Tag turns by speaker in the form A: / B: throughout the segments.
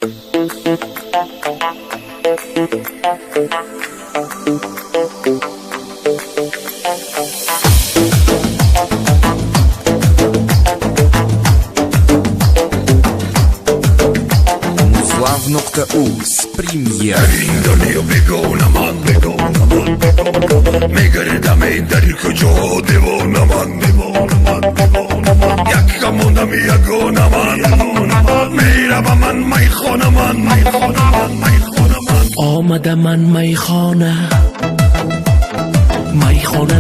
A: Muzlav.uz Premier
B: دنیا بگونه من میگردم این در کجا دیوانه من یک کمونم یگونه من میرم من میخونه من
C: آمده من میخانه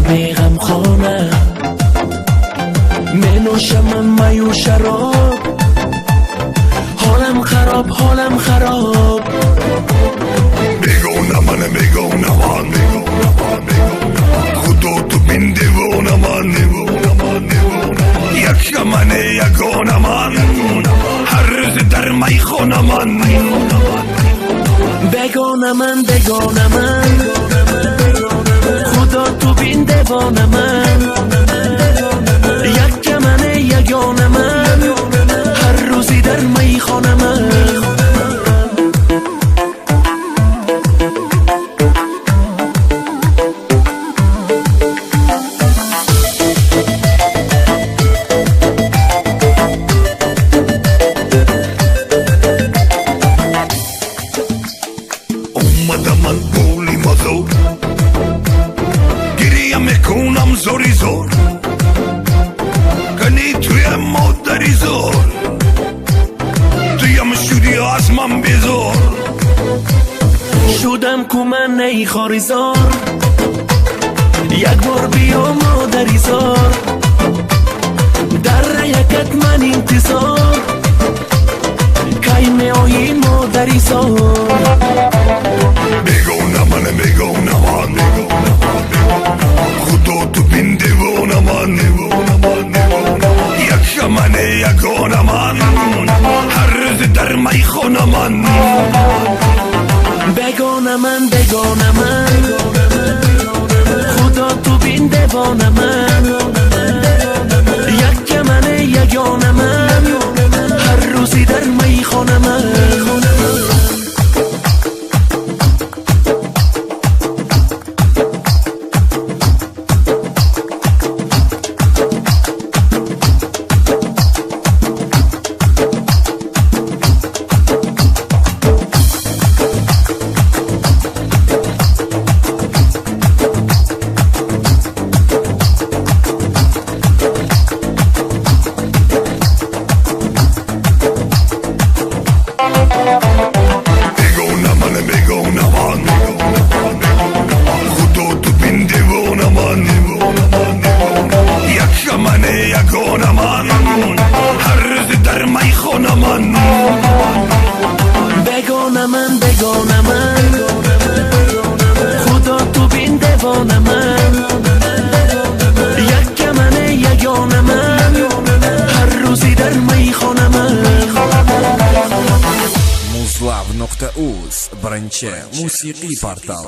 C: بیغم خانه می نوشم من می و شراب حالم خراب
B: بگونه من خدا تو بین دیوانه من یک من یگانه من هر روز در میخونه من
C: بگانه من خدا تو بین دیوانه من یک من یگانه من هر روزی در میخانه من
B: اومدم من پولی مزور گریه میکنم زوری زور کنی توی مادری زور تویم شدی از من بیزور
C: شدم که من ای خاریزار یک بار بیا مادری زار در یکت من انتظار کی می آیی مادری زار
B: بگونه من خدا تو بین دیوانه من یک من یگانه من هر روز در میخونه من
C: بگانه من خدا تو بین دیوانه من یک من یگانه من هر روزی در میخانه من
B: خدا تو بین دیوانه من یک من یگانه من هر روز در میخونه من
C: بگانه من خدا تو بین دیوانه من یک من یگانه من هر روزی در میخانه من
A: Muzlav.uz Birinchi musiqiy portal